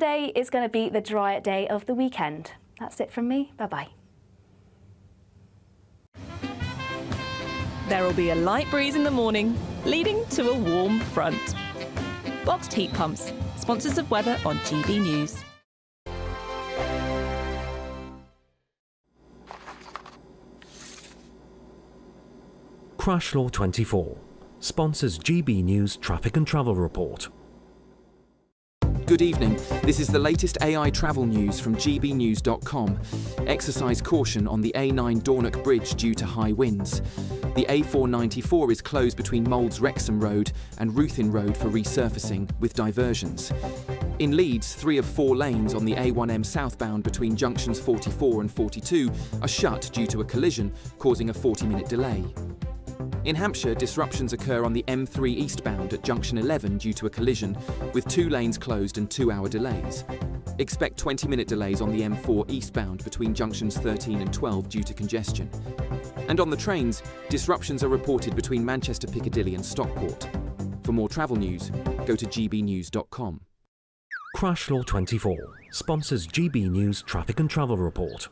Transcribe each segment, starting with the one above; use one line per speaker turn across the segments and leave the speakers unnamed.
Monday is going to be the drier day of the weekend. That's it from me. Bye-bye.
There will be a light breeze in the morning, leading to a warm front. Boxed heat pumps, sponsors of weather on GB News.
Crash Law 24 sponsors GB News Traffic and Travel Report.
Good evening. This is the latest AI travel news from gbnews.com. Exercise caution on the A9 Dornoch Bridge due to high winds. The A494 is closed between Moulds Wrexham Road and Ruthin Road for resurfacing, with diversions. In Leeds, 3 of 4 lanes on the A1M southbound between junctions 44 and 42 are shut due to a collision, causing a 40-minute delay. In Hampshire, disruptions occur on the M3 eastbound at junction 11 due to a collision, with 2 lanes closed and 2-hour delays. Expect 20-minute delays on the M4 eastbound between junctions 13 and 12 due to congestion. And on the trains, disruptions are reported between Manchester Piccadilly and Stockport. For more travel news, go to gbnews.com.
Crash Law 24 sponsors GB News Traffic and Travel Report.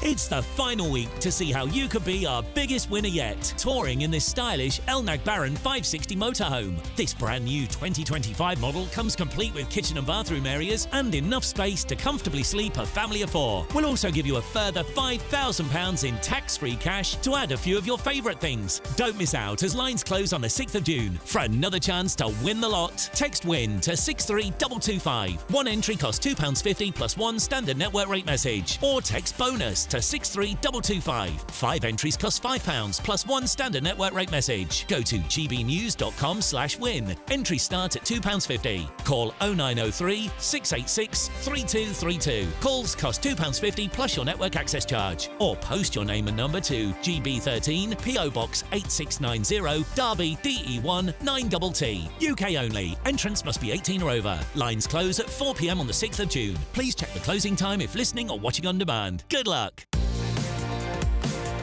It's the final week to see how you could be our biggest winner yet, touring in this stylish Elnag Baron 560 motorhome. This brand new 2025 model comes complete with kitchen and bathroom areas and enough space to comfortably sleep a family of 4. We'll also give you a further £5,000 in tax-free cash to add a few of your favourite things. Don't miss out as lines close on the 6th of June. For another chance to win the lot, text WIN to 63225. One entry costs £2.50 plus 1 standard network rate message, or text BONUS to 63225. 5 entries cost £5 plus 1 standard network rate message. Go to gbnews.com/win. Entries start at £2.50. Call 0903 686 3232. Calls cost £2.50 plus your network access charge. Or post your name and number to GB13 PO Box 8690 Derby DE1 9TT. UK only. Entrance must be 18 or over. Lines close at 4 p.m. on the 6th of June. Please check the closing time if listening or watching on demand. Good luck.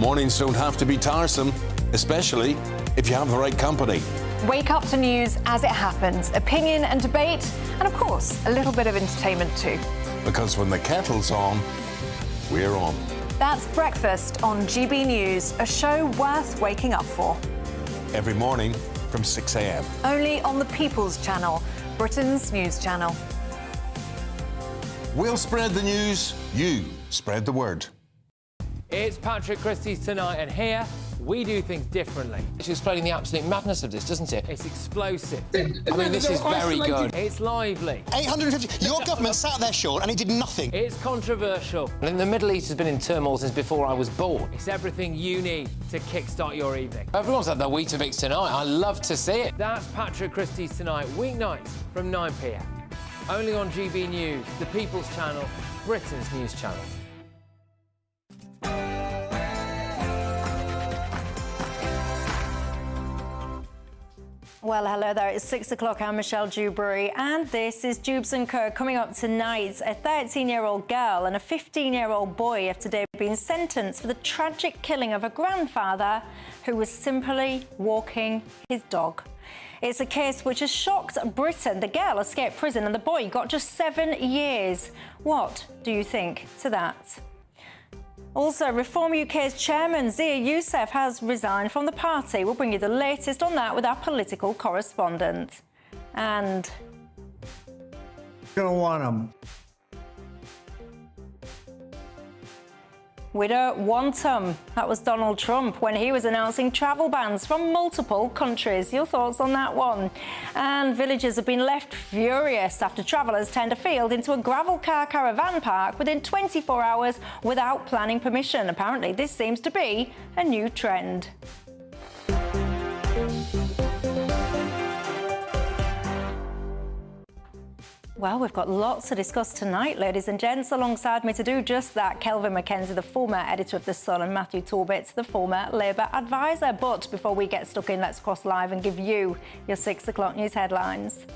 Mornings don't have to be tiresome, especially if you have the right company.
Wake up to news as it happens, opinion and debate, and of course, a little bit of entertainment too.
Because when the kettle's on, we're on.
That's Breakfast on GB News, a show worth waking up for.
Every morning from 6 a.m.
Only on the People's Channel, Britain's news channel.
We'll spread the news, you spread the word.
It's Patrick Christie's Tonight, and here we do things differently.
It's explaining the absolute madness of this, doesn't it?
It's explosive.
I mean, this is very good.
It's lively.
850. Your government sat there, Sean, and it did nothing.
It's controversial.
And the Middle East has been in turmoil since before I was born.
It's everything you need to kickstart your evening.
Everyone's had their Weetabix tonight. I love to see it.
That's Patrick Christie's Tonight, weeknights from 9 p.m. Only on GB News, the People's Channel, Britain's news channel.
Well, hello there. It's 6 o'clock. I'm Michelle Dewberry, and this is Dewbs & Co. Coming up tonight, a 13-year-old girl and a 15-year-old boy have today been sentenced for the tragic killing of a grandfather who was simply walking his dog. It's a case which has shocked Britain. The girl escaped prison and the boy got just 7 years. What do you think to that? Also, Reform UK's chairman, Zia Youssef, has resigned from the party. We'll bring you the latest on that with our political correspondent. And
don't want them.
We don't want them. That was Donald Trump when he was announcing travel bans from multiple countries. Your thoughts on that one? And villagers have been left furious after travellers turned a field into a gravel car caravan park within 24 hours without planning permission. Apparently, this seems to be a new trend. Well, we've got lots to discuss tonight, ladies and gents. Alongside me to do just that, Kelvin Mackenzie, the former editor of The Sun, and Matthew Torbett, the former Labour advisor. But before we get stuck in, let's cross live and give you your 6 o'clock news headlines.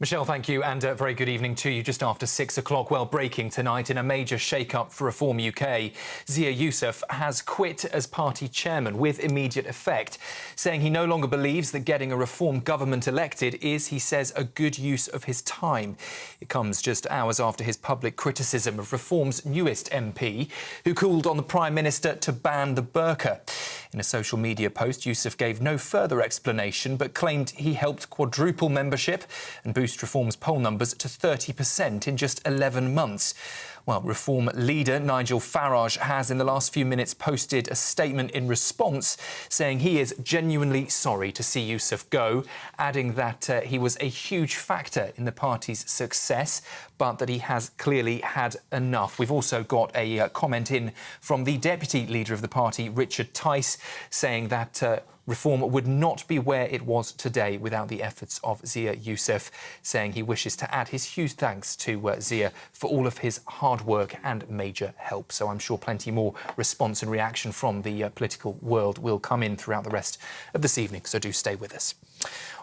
Michelle, thank you, and a very good evening to you. Just after 6 o'clock, well, breaking tonight in a major shake-up for Reform UK, Zia Youssef has quit as party chairman with immediate effect, saying he no longer believes that getting a Reform government elected is, he says, a good use of his time. It comes just hours after his public criticism of Reform's newest MP, who called on the Prime Minister to ban the burqa. In a social media post, Youssef gave no further explanation, but claimed he helped quadruple membership and boost Reform's poll numbers to 30% in just 11 months. Well, Reform leader Nigel Farage has in the last few minutes posted a statement in response, saying he is genuinely sorry to see Youssef go, adding that he was a huge factor in the party's success, but that he has clearly had enough. We've also got a comment in from the deputy leader of the party, Richard Tice, saying that Reform would not be where it was today without the efforts of Zia Youssef, saying he wishes to add his huge thanks to Zia for all of his hard work and major help. So I'm sure plenty more response and reaction from the political world will come in throughout the rest of this evening, so do stay with us.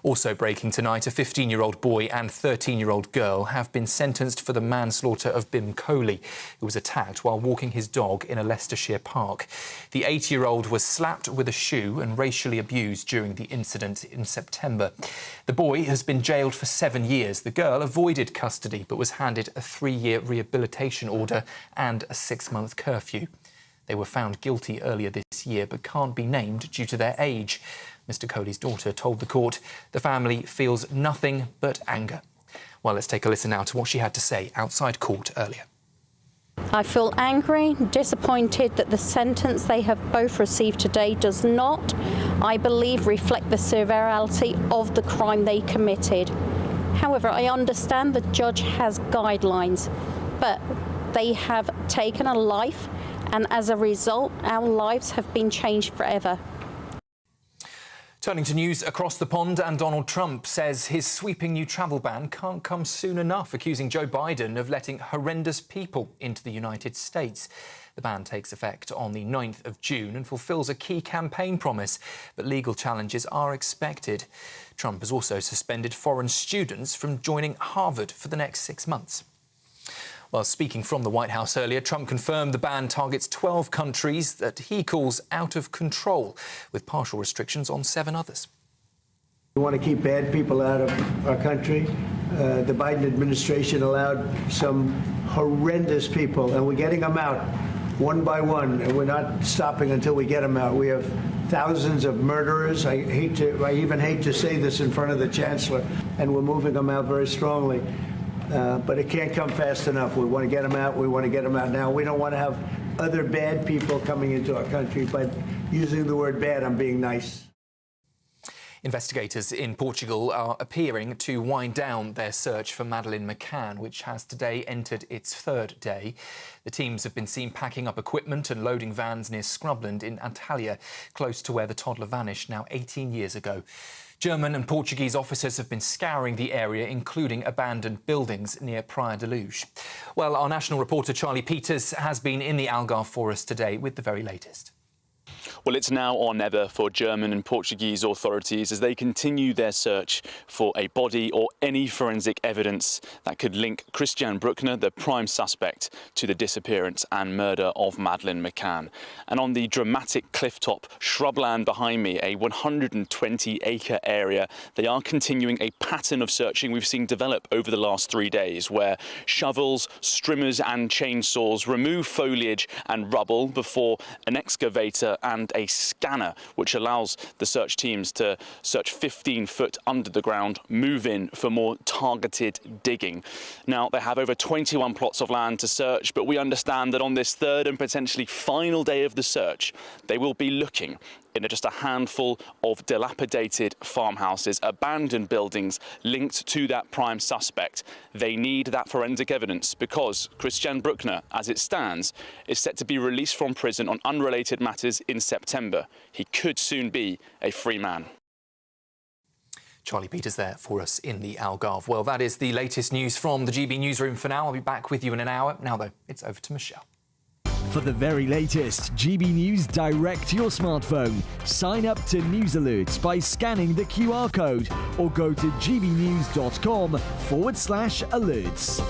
Also breaking tonight, a 15-year-old boy and 13-year-old girl have been sentenced for the manslaughter of Bim Coley, who was attacked while walking his dog in a Leicestershire park. The 8-year-old was slapped with a shoe and racially abused during the incident in September. The boy has been jailed for 7 years. The girl avoided custody but was handed a 3-year rehabilitation order and a 6-month curfew. They were found guilty earlier this year but can't be named due to their age. Mr. Coley's daughter told the court the family feels nothing but anger. Well, let's take a listen now to what she had to say outside court earlier.
I feel angry, disappointed that the sentence they have both received today does not, I believe, reflect the severity of the crime they committed. However, I understand the judge has guidelines, but they have taken a life, and as a result, our lives have been changed forever.
Turning to news across the pond, and Donald Trump says his sweeping new travel ban can't come soon enough, accusing Joe Biden of letting horrendous people into the United States. The ban takes effect on the 9th of June and fulfills a key campaign promise, but legal challenges are expected. Trump has also suspended foreign students from joining Harvard for the next 6 months. Well, speaking from the White House earlier, Trump confirmed the ban targets 12 countries that he calls out of control, with partial restrictions on 7 others.
We want to keep bad people out of our country. The Biden administration allowed some horrendous people, and we're getting them out one by one, and we're not stopping until we get them out. We have thousands of murderers. I even hate to say this in front of the chancellor, and we're moving them out very strongly. But it can't come fast enough. We want to get them out. We want to get them out now. We don't want to have other bad people coming into our country, but using the word bad, I'm being nice.
Investigators in Portugal are appearing to wind down their search for Madeleine McCann, which has today entered its 3rd day. The teams have been seen packing up equipment and loading vans near Scrubland in Antalya, close to where the toddler vanished now 18 years ago. German and Portuguese officers have been scouring the area, including abandoned buildings near Praia de Luz. Well, our national reporter Charlie Peters has been in the Algarve for us today with the very latest.
Well, it's now or never for German and Portuguese authorities as they continue their search for a body or any forensic evidence that could link Christian Bruckner, the prime suspect, to the disappearance and murder of Madeleine McCann. And on the dramatic clifftop shrubland behind me, a 120-acre area, they are continuing a pattern of searching we've seen develop over the last 3 days, where shovels, strimmers and chainsaws remove foliage and rubble before an excavator and a scanner, which allows the search teams to search 15 foot under the ground, move in for more targeted digging. Now, they have over 21 plots of land to search, but we understand that on this 3rd and potentially final day of the search, they will be looking in just a handful of dilapidated farmhouses, abandoned buildings linked to that prime suspect. They need that forensic evidence because Christian Bruckner, as it stands, is set to be released from prison on unrelated matters in September. He could soon be a free man.
Charlie Peters there for us in the Algarve. Well, that is the latest news from the GB newsroom for now. I'll be back with you in an hour. Now, though, it's over to Michelle.
For the very latest GB News direct to your smartphone, sign up to News Alerts by scanning the QR code or go to gbnews.com/alerts.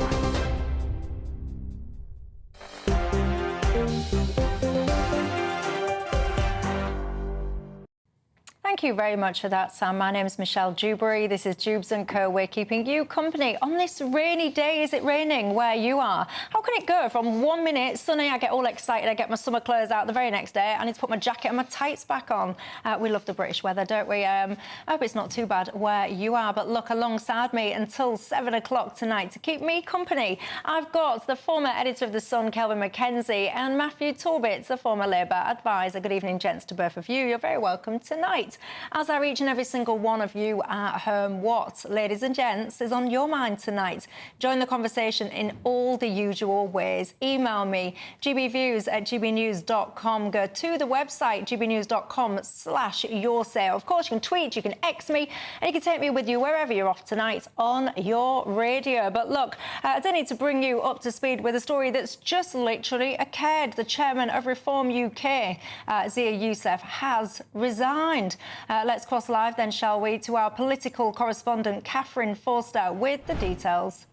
Thank you very much for that, Sam. My name is Michelle Dewberry. This is Dewbs & Co. We're keeping you company on this rainy day. Is it raining where you are? How can it go from 1 minute sunny, I get all excited, I get my summer clothes out, the very next day I need to put my jacket and my tights back on? We love the British weather, don't we? I hope it's not too bad where you are. But look, alongside me until 7 o'clock tonight to keep me company, I've got the former editor of The Sun, Kelvin Mackenzie, and Matthew Torbitz, the former Labour advisor. Good evening, gents, to both of you. You're very welcome tonight. As are each and every single one of you at home, what, ladies and gents, is on your mind tonight? Join the conversation in all the usual ways. Email me, gbviews@gbnews.com. Go to the website, gbnews.com/yoursay. Of course, you can tweet, you can X me, and you can take me with you wherever you're off tonight on your radio. But look, I do need to bring you up to speed with a story that's just literally occurred. The chairman of Reform UK, Zia Youssef, has resigned. Let's cross live then, shall we, to our political correspondent, Catherine Forster, with the details.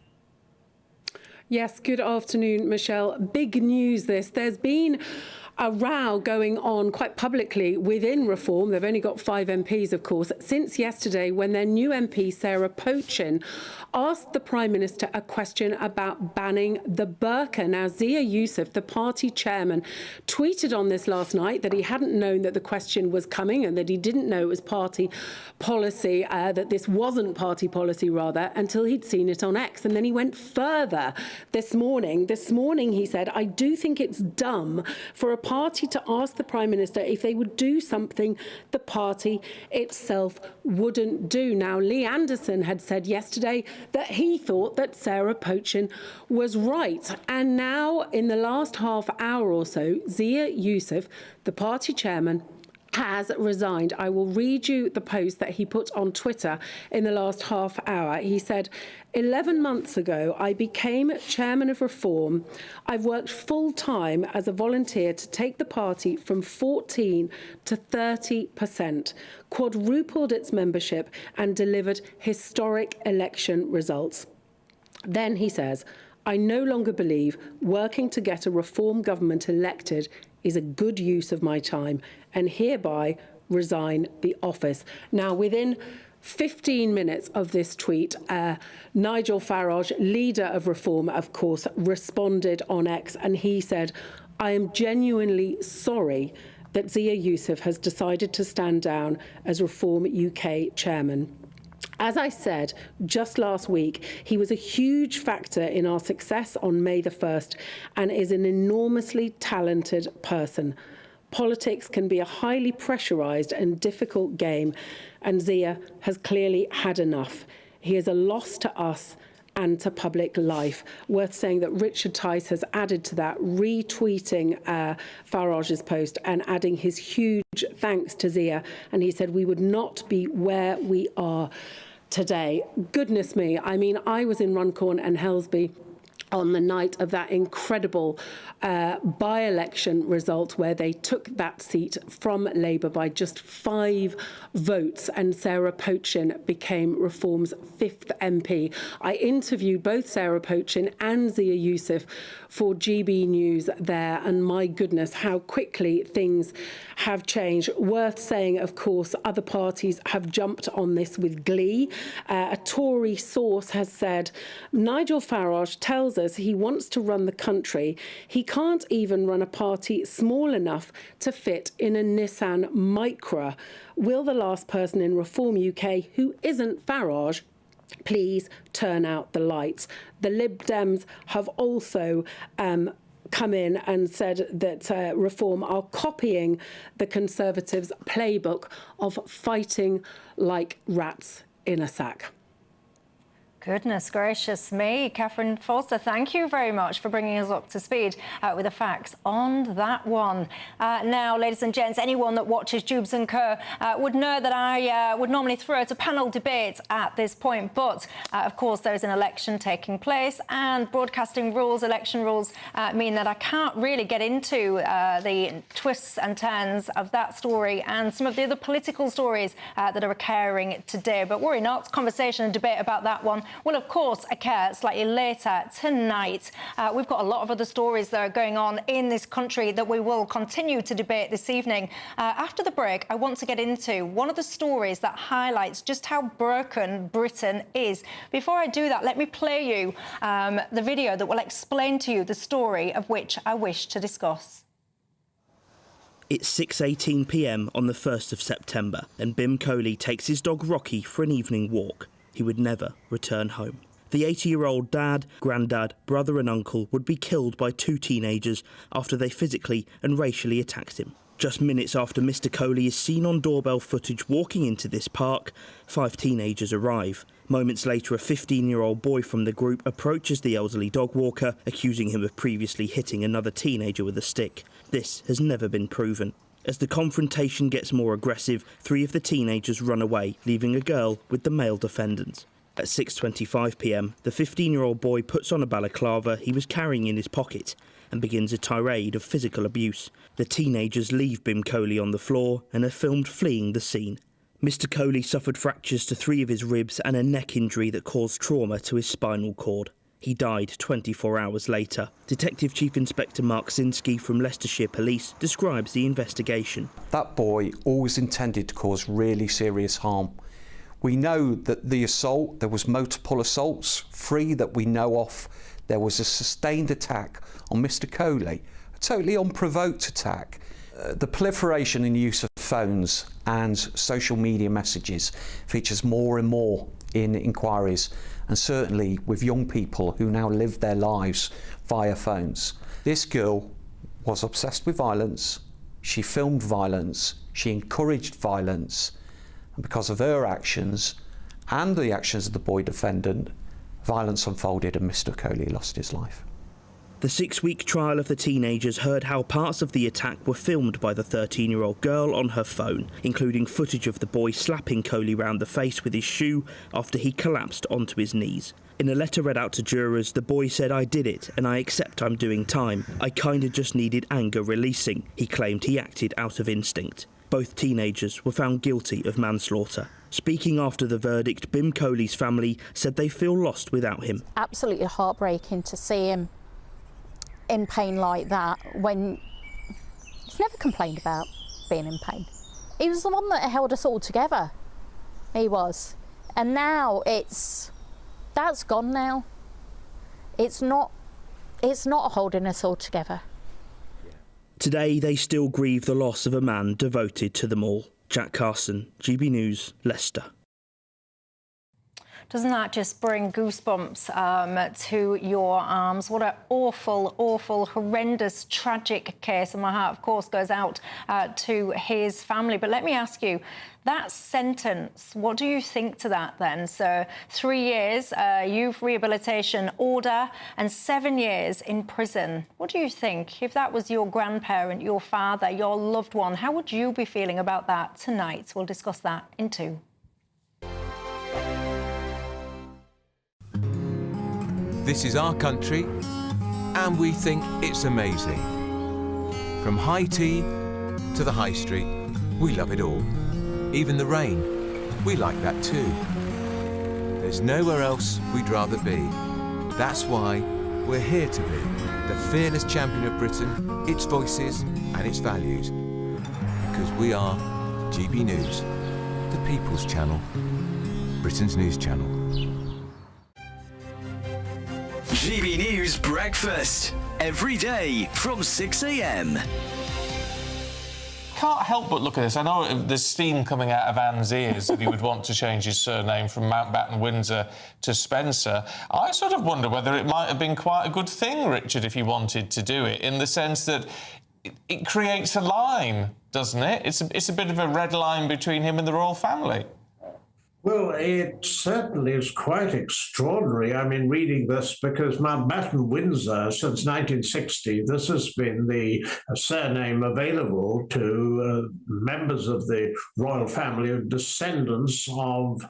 Yes, good afternoon, Michelle. Big news this. There's been a row going on quite publicly within Reform. They've only got 5 MPs, of course, since yesterday when their new MP, Sarah Pochin, asked the Prime Minister a question about banning the burqa. Now, Zia Youssef, the party chairman, tweeted on this last night that he hadn't known that the question was coming and that he didn't know it was party policy, that this wasn't party policy, rather, until he'd seen it on X. And then he went further this morning. This morning, he said, I do think it's dumb for a party to ask the Prime Minister if they would do something the party itself wouldn't do. Now, Lee Anderson had said yesterday that he thought that Sarah Pochin was right. And now, in the last half hour or so, Zia Youssef, the party chairman, has resigned. I will read you the post that he put on Twitter in the last half hour. He said, 11 months ago, I became chairman of Reform. I've worked full-time as a volunteer to take the party from 14 to 30%, quadrupled its membership and delivered historic election results. Then he says, I no longer believe working to get a Reform government elected is a good use of my time and hereby resign the office. Now, within 15 minutes of this tweet, Nigel Farage, leader of Reform, of course, responded on X, and he said, I am genuinely sorry that Zia Youssef has decided to stand down as Reform UK chairman. As I said just last week, he was a huge factor in our success on May the 1st and is an enormously talented person. Politics can be a highly pressurised and difficult game, and Zia has clearly had enough. He is a loss to us and to public life. Worth saying that Richard Tice has added to that, retweeting Farage's post and adding his huge thanks to Zia. And he said, we would not be where we are today. Goodness me. I mean, I was in Runcorn and Helsby on the night of that incredible by-election result where they took that seat from Labour by just 5 votes, and Sarah Pochin became Reform's 5th MP. I interviewed both Sarah Pochin and Zia Youssef for GB News there, and my goodness, how quickly things have changed. Worth saying, of course, other parties have jumped on this with glee. A Tory source has said, Nigel Farage tells us he wants to run the country. He can't even run a party small enough to fit in a Nissan Micra. Will the last person in Reform UK who isn't Farage please turn out the lights? The Lib Dems have also come in and said that Reform are copying the Conservatives' playbook of fighting like rats in a sack.
Goodness gracious me. Catherine Forster, thank you very much for bringing us up to speed with the facts on that one. Now, ladies and gents, anyone that watches Dewbs and Co would know that I would normally throw out a panel debate at this point, but of course there is an election taking place and broadcasting rules, election rules mean that I can't really get into the twists and turns of that story and some of the other political stories that are occurring today. But worry not, conversation and debate about that one will, of course, occur slightly later tonight. We've got a lot of other stories that are going on in this country that we will continue to debate this evening. After the break, I want to get into one of the stories that highlights just how broken Britain is. Before I do that, let me play you the video that will explain to you the story of which I wish to discuss.
It's 6:18 p.m. on the 1st of September, and Bim Coley takes his dog Rocky for an evening walk. He would never return home. The 80-year-old dad, granddad, brother and uncle would be killed by two teenagers after they physically and racially attacked him. Just minutes after Mr. Coley is seen on doorbell footage walking into this park, 5 teenagers arrive. Moments later, a 15-year-old boy from the group approaches the elderly dog walker, accusing him of previously hitting another teenager with a stick. This has never been proven. As the confrontation gets more aggressive, 3 of the teenagers run away, leaving a girl with the male defendant. At 6:25 p.m, the 15-year-old boy puts on a balaclava he was carrying in his pocket and begins a tirade of physical abuse. The teenagers leave Bim Coley on the floor and are filmed fleeing the scene. Mr. Coley suffered fractures to 3 of his ribs and a neck injury that caused trauma to his spinal cord. He died 24 hours later. Detective Chief Inspector Mark Sinski from Leicestershire Police describes the investigation.
That boy always intended to cause really serious harm. We know that the assault, there was multiple assaults, 3 that we know of. There was a sustained attack on Mr. Coley, a totally unprovoked attack. The proliferation and use of phones and social media messages features more and more in inquiries, and certainly with young people who now live their lives via phones. This girl was obsessed with violence, she filmed violence, she encouraged violence, and because of her actions and the actions of the boy defendant, violence unfolded and Mr. Coley lost his life.
The 6-week trial of the teenagers heard how parts of the attack were filmed by the 13-year-old girl on her phone, including footage of the boy slapping Coley round the face with his shoe after he collapsed onto his knees. In a letter read out to jurors, the boy said, "I did it, and I accept I'm doing time. I kinda just needed anger releasing." He claimed he acted out of instinct. Both teenagers were found guilty of manslaughter. Speaking after the verdict, Bim Coley's family said they feel lost without him.
Absolutely heartbreaking to see him in pain like that when he's never complained about being in pain. He was the one that held us all together. He was. And now that's gone now. It's not holding us all together.
Today they still grieve the loss of a man devoted to them all. Jack Carson, GB News, Leicester.
Doesn't that just bring goosebumps to your arms? What an awful, awful, horrendous, tragic case. And my heart, of course, goes out to his family. But let me ask you, that sentence, what do you think to that then? So 3 years, youth rehabilitation order and 7 years in prison. What do you think? If that was your grandparent, your father, your loved one, how would you be feeling about that tonight? We'll discuss that in 2.
This is our country, and we think it's amazing. From high tea to the high street, we love it all. Even the rain, we like that too. There's nowhere else we'd rather be. That's why we're here to be the fearless champion of Britain, its voices and its values. Because we are GB News, the People's Channel, Britain's news channel.
GB News Breakfast, every day from 6 a.m.
Can't help but look at this. I know there's steam coming out of Anne's ears that he would want to change his surname from Mountbatten Windsor to Spencer. I sort of wonder whether it might have been quite a good thing, Richard, if he wanted to do it, in the sense that it creates a line, doesn't it? It's a bit of a red line between him and the royal family.
Well, it certainly is quite extraordinary. I mean, reading this, because Mountbatten Windsor, since 1960, this has been the surname available to members of the royal family of descendants of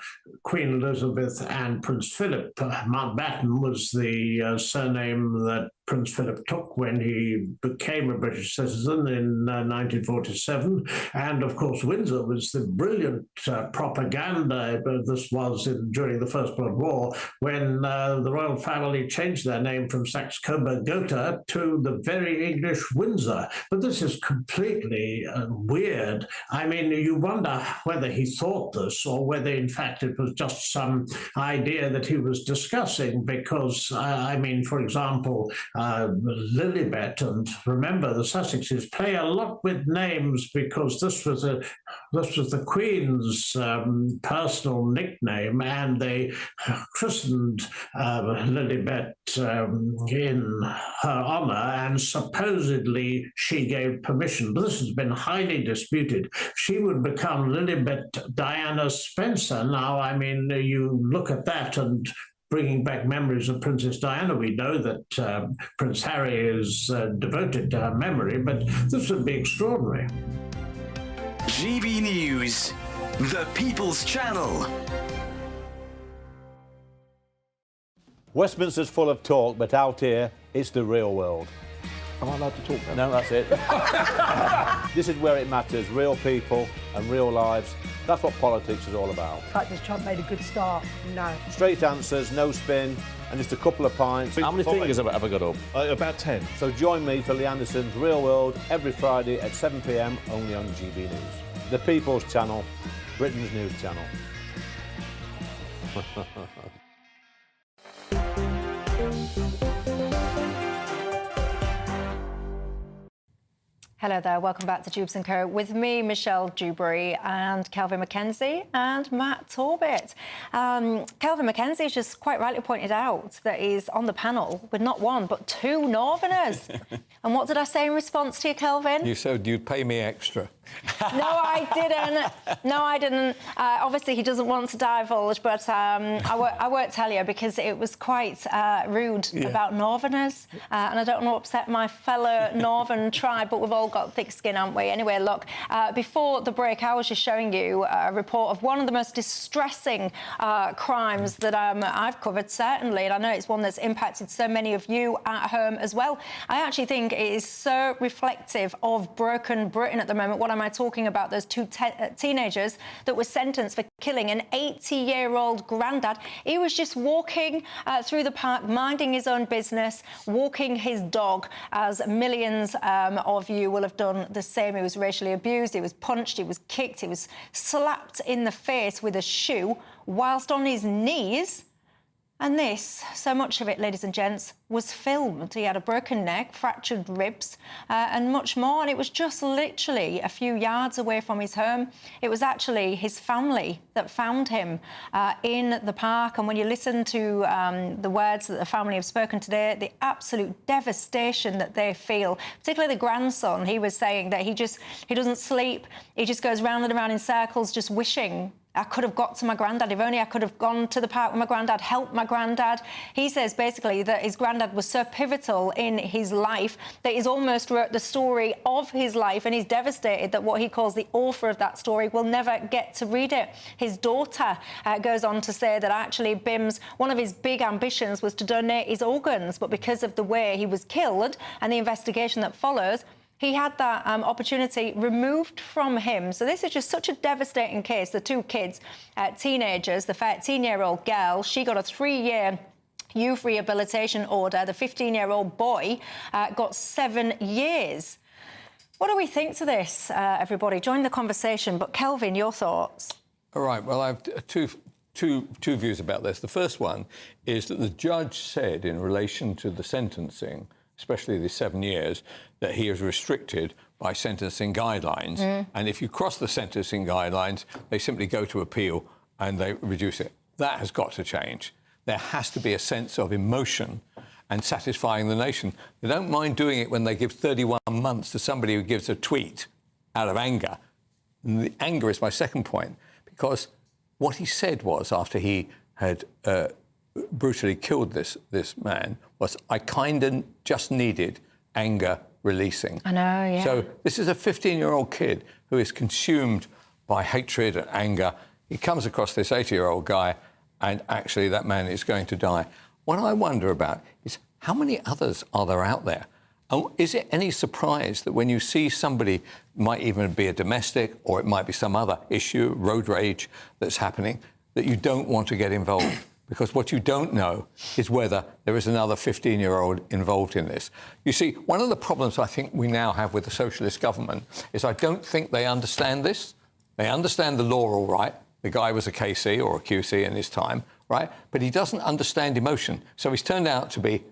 Queen Elizabeth and Prince Philip. Mountbatten was the surname that Prince Philip took when he became a British citizen in 1947. And of course, Windsor was the brilliant propaganda this was during the First World War, when the royal family changed their name from Saxe-Coburg-Gotha to the very English Windsor. But this is completely weird. I mean, you wonder whether he thought this or whether, in fact, it was just some idea that he was discussing, because, I mean, for example, Lilibet, and remember, the Sussexes play a lot with names, because this was the Queen's personal nickname, and they christened Lilibet in her honour, and supposedly she gave permission. But this has been highly disputed. She would become Lilibet Diana Spencer. Now, I mean, you look at that, and bringing back memories of Princess Diana, we know that Prince Harry is devoted to her memory, but this would be extraordinary.
GB News, the People's Channel.
Westminster's full of talk, but out here, it's the real world.
Am I allowed to talk now?
No, that's it. This is where it matters, real people and real lives. That's what politics is all about.
In fact, has Trump made a good start? No.
Straight answers, no spin, and just a couple of pints.
How many fingers have I ever got up? About 10.
So join me for Lee Anderson's Real World every Friday at 7 p.m. only on GB News. The People's Channel, Britain's news channel.
Hello there, welcome back to Dewbs & Co. With me, Michelle Dewberry, and Kelvin McKenzie and Matt Torbett. Kelvin McKenzie has just quite rightly pointed out that he's on the panel with not one, but two Northerners. And what did I say in response to you, Kelvin?
You said you'd pay me extra.
No, I didn't. No, I didn't. Obviously, he doesn't want to divulge, but I won't tell you, because it was quite rude about Northerners. And I don't want to upset my fellow Northern tribe, but we've all got thick skin, haven't we? Anyway, look, before the break, I was just showing you a report of one of the most distressing crimes that I've covered, certainly. And I know it's one that's impacted so many of you at home as well. I actually think it is so reflective of broken Britain at the moment. What am I talking about? Those two teenagers that were sentenced for killing an 80-year-old granddad. He was just walking through the park, minding his own business, walking his dog, as millions of you will have done the same. He was racially abused, he was punched, he was kicked, he was slapped in the face with a shoe whilst on his knees. And this, so much of it, ladies and gents, was filmed. He had a broken neck, fractured ribs, and much more. And it was just literally a few yards away from his home. It was actually his family that found him in the park. And when you listen to the words that the family have spoken today, the absolute devastation that they feel, particularly the grandson, he was saying that he doesn't sleep. He just goes round and around in circles, just wishing I could have got to my granddad. If only I could have gone to the park with my granddad, helped my granddad. He says basically that his granddad was so pivotal in his life that he's almost wrote the story of his life, and he's devastated that what he calls the author of that story will never get to read it. His daughter goes on to say that actually Bim's, one of his big ambitions was to donate his organs, but because of the way he was killed and the investigation that follows, he had that opportunity removed from him. So this is just such a devastating case. The two kids, teenagers, the 13-year-old girl, she got a 3-year youth rehabilitation order. The 15-year-old boy got 7 years. What do we think to this, everybody? Join the conversation. But Kelvin, your thoughts?
All right, well, I have two views about this. The first one is that the judge said in relation to the sentencing, especially the 7 years, that he is restricted by sentencing guidelines. And if you cross the sentencing guidelines, they simply go to appeal and they reduce it. That has got to change. There has to be a sense of emotion and satisfying the nation. They don't mind doing it when they give 31 months to somebody who gives a tweet out of anger. And the anger is my second point, because what he said was, after he had brutally killed this man, was, I kind of just needed anger releasing.
I know, yeah.
So this is a 15-year-old kid who is consumed by hatred and anger. He comes across this 80-year-old guy, and actually that man is going to die. What I wonder about is how many others are there out there? And is it any surprise that when you see somebody, might even be a domestic, or it might be some other issue, road rage that's happening, that you don't want to get involved? Because what you don't know is whether there is another 15-year-old involved in this. You see, one of the problems I think we now have with the socialist government is I don't think they understand this. They understand the law all right. The guy was a KC or a QC in his time, right? But he doesn't understand emotion. So he's turned out to be,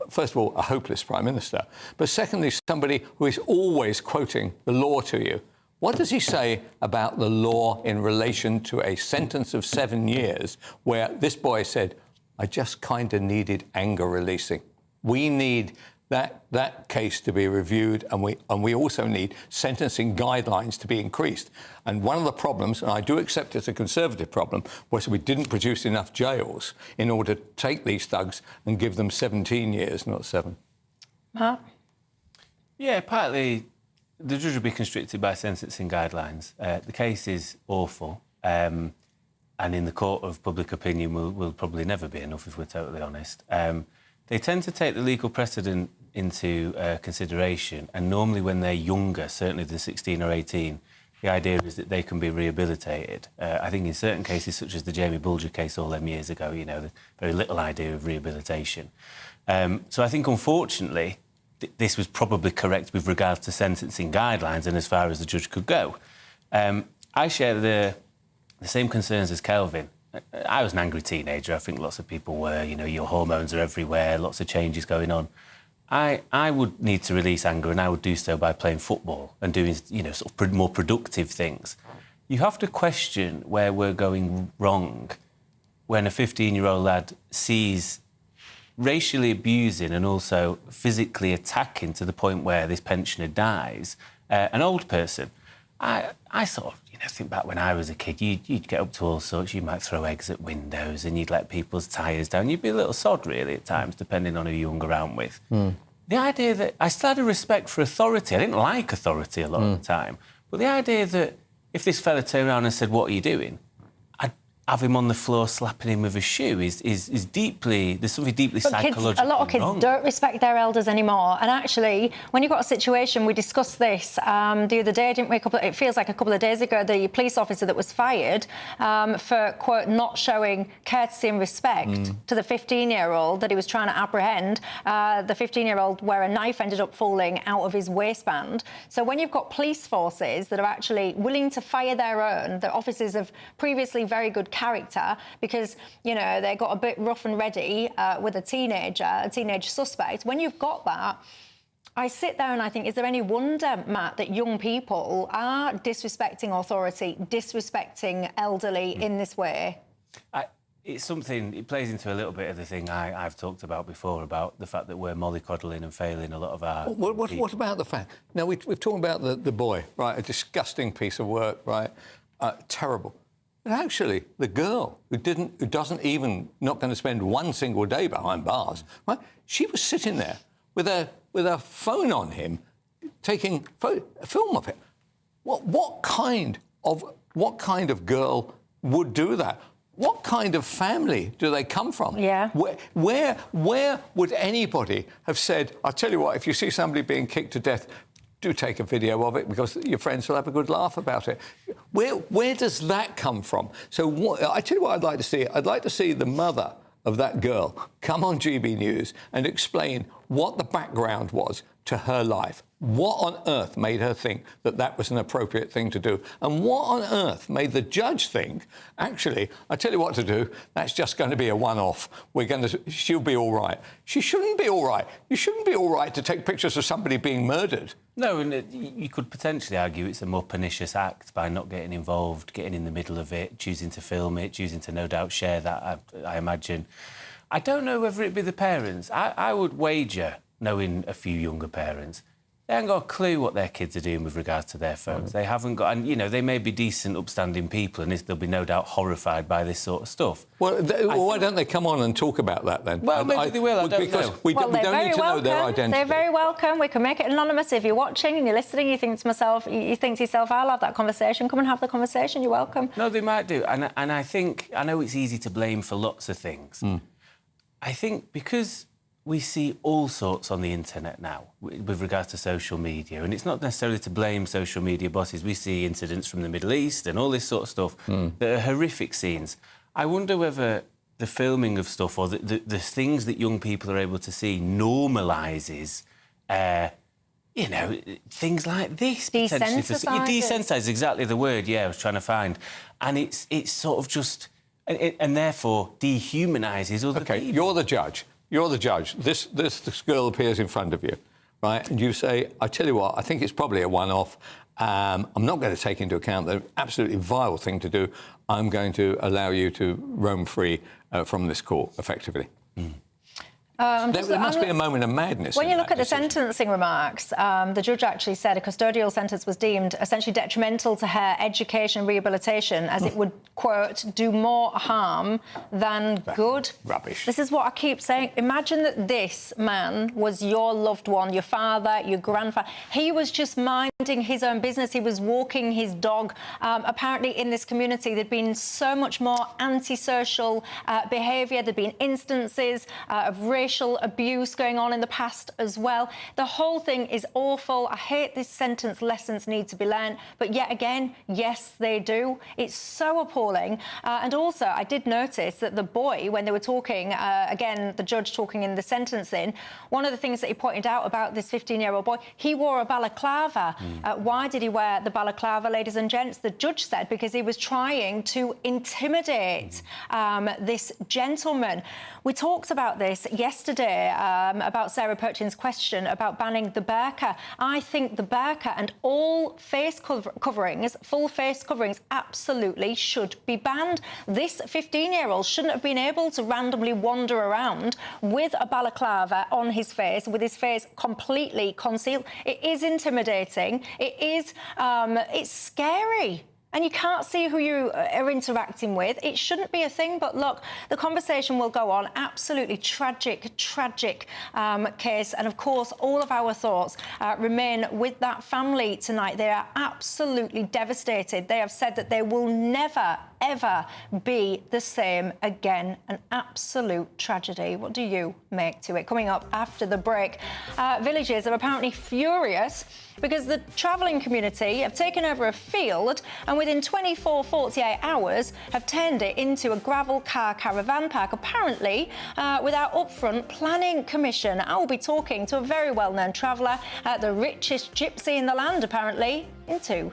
first of all, a hopeless Prime Minister, but secondly, somebody who is always quoting the law to you. What does he say about the law in relation to a sentence of 7 years where this boy said, I just kind of needed anger releasing? We need that case to be reviewed, and we also need sentencing guidelines to be increased. And one of the problems, and I do accept it's a Conservative problem, was we didn't produce enough jails in order to take these thugs and give them 17 years, not 7.
Matt?
Yeah, partly the judge will be constricted by sentencing guidelines. The case is awful, and in the court of public opinion will probably never be enough, if we're totally honest. They tend to take the legal precedent into consideration, and normally when they're younger, certainly than 16 or 18, the idea is that they can be rehabilitated. I think in certain cases, such as the Jamie Bulger case all them years ago, you know, very little idea of rehabilitation. So I think, unfortunately, this was probably correct with regards to sentencing guidelines and as far as the judge could go. I share the same concerns as Kelvin. I was an angry teenager. I think lots of people were. You know, your hormones are everywhere, lots of changes going on. I would need to release anger, and I would do so by playing football and doing, you know, sort of more productive things. You have to question where we're going wrong when a 15-year-old lad sees racially abusing and also physically attacking to the point where this pensioner dies, an old person. I sort of, you know, think back when I was a kid, you'd get up to all sorts. You might throw eggs at windows and you'd let people's tyres down. You'd be a little sod, really, at times, depending on who you hung around with. The idea that I still had a respect for authority. I didn't like authority a lot of the time. But the idea that if this fella turned around and said, what are you doing? Have him on the floor slapping him with a shoe is deeply... There's something deeply psychological.
A lot of kids don't respect their elders anymore. And actually, when you've got a situation, we discussed this the other day, didn't we? It feels like a couple of days ago, the police officer that was fired for, quote, not showing courtesy and respect to the 15-year-old that he was trying to apprehend. The 15-year-old where a knife ended up falling out of his waistband. So when you've got police forces that are actually willing to fire their own, the officers of previously very good character, because, you know, they got a bit rough and ready with a teenage suspect. When you've got that, I sit there and I think, is there any wonder, Matt, that young people are disrespecting authority, disrespecting elderly in this way?
It's something, it plays into a little bit of the thing I've talked about before, about the fact that we're mollycoddling and failing a lot of our...
What about the fact? Now, we've talked about the boy, right, a disgusting piece of work, right, terrible. But actually, the girl who doesn't even, not going to spend one single day behind bars, right? She was sitting there with her phone on him, taking a film of it. What kind of girl would do that? What kind of family do they come from?
Yeah.
Where would anybody have said, I'll tell you what, if you see somebody being kicked to death, do take a video of it, because your friends will have a good laugh about it. Where does that come from? So I tell you what I'd like to see. I'd like to see the mother of that girl come on GB News and explain what the background was to her life. What on earth made her think that that was an appropriate thing to do? And what on earth made the judge think, actually, I tell you what to do, that's just going to be a one-off. She'll be all right. She shouldn't be all right. You shouldn't be all right to take pictures of somebody being murdered.
No, and you could potentially argue it's a more pernicious act by not getting involved, getting in the middle of it, choosing to film it, choosing to no doubt share that, I imagine. I don't know whether it'd be the parents. I would wager, knowing a few younger parents, They haven't got a clue what their kids are doing with regards to their phones. They haven't got... And, you know, they may be decent, upstanding people and they'll be no doubt horrified by this sort of stuff.
Well, why don't they come on and talk about that then?
Well, maybe they will, I don't know.
We don't need to know their identity.
They're very welcome. We can make it anonymous. If you're watching and you're listening, you think to yourself, I'll have that conversation. Come and have the conversation. You're welcome.
No, they might do. And I think... I know it's easy to blame for lots of things. I think because... we see all sorts on the internet now with regards to social media, and it's not necessarily to blame social media bosses. We see incidents from the Middle East and all this sort of stuff that are horrific scenes. I wonder whether the filming of stuff or the things that young people are able to see normalises, you know, things like this. Desensitise, exactly the word, I was trying to find. And it's sort of just... and therefore dehumanises other people.
You're the judge. You're the judge. This girl appears in front of you, right? And you say, I tell you what, I think it's probably a one-off. I'm not going to take into account the absolutely vile thing to do. I'm going to allow you to roam free from this court, effectively. There must be a moment of madness.
When you look at the sentencing remarks, the judge actually said a custodial sentence was deemed essentially detrimental to her education and rehabilitation, as it would, quote, do more harm than good.
Rubbish.
This is what I keep saying. Imagine that this man was your loved one, your father, your grandfather. He was just minding his own business. He was walking his dog. Apparently, in this community, there'd been so much more antisocial behaviour. There'd been instances of racial abuse going on in the past as well. The whole thing is awful. I hate this sentence. Lessons need to be learned. But yet again, yes, they do. It's so appalling. And also, I did notice that the boy, when they were talking, again, the judge talking in the sentencing, one of the things that he pointed out about this 15-year-old boy, he wore a balaclava. Why did he wear the balaclava, ladies and gents? The judge said because he was trying to intimidate this gentleman. We talked about this yesterday, about Sarah Perchin's question about banning the burqa. I think the burqa and all face coverings, full face coverings, absolutely should be banned. This 15-year-old shouldn't have been able to randomly wander around with a balaclava on his face, with his face completely concealed. It is intimidating. It is, it's scary. And you can't see who you are interacting with. It shouldn't be a thing, but look, the conversation will go on. Absolutely tragic, tragic case. And of course, all of our thoughts remain with that family tonight. They are absolutely devastated. They have said that they will never, ever be the same again. An absolute tragedy. What do you make to it? Coming up after the break, villagers are apparently furious because the travelling community have taken over a field and within 48 hours have turned it into a gravel car caravan park, apparently without upfront planning permission. I will be talking to a very well-known traveller, the richest gypsy in the land, apparently, in 2.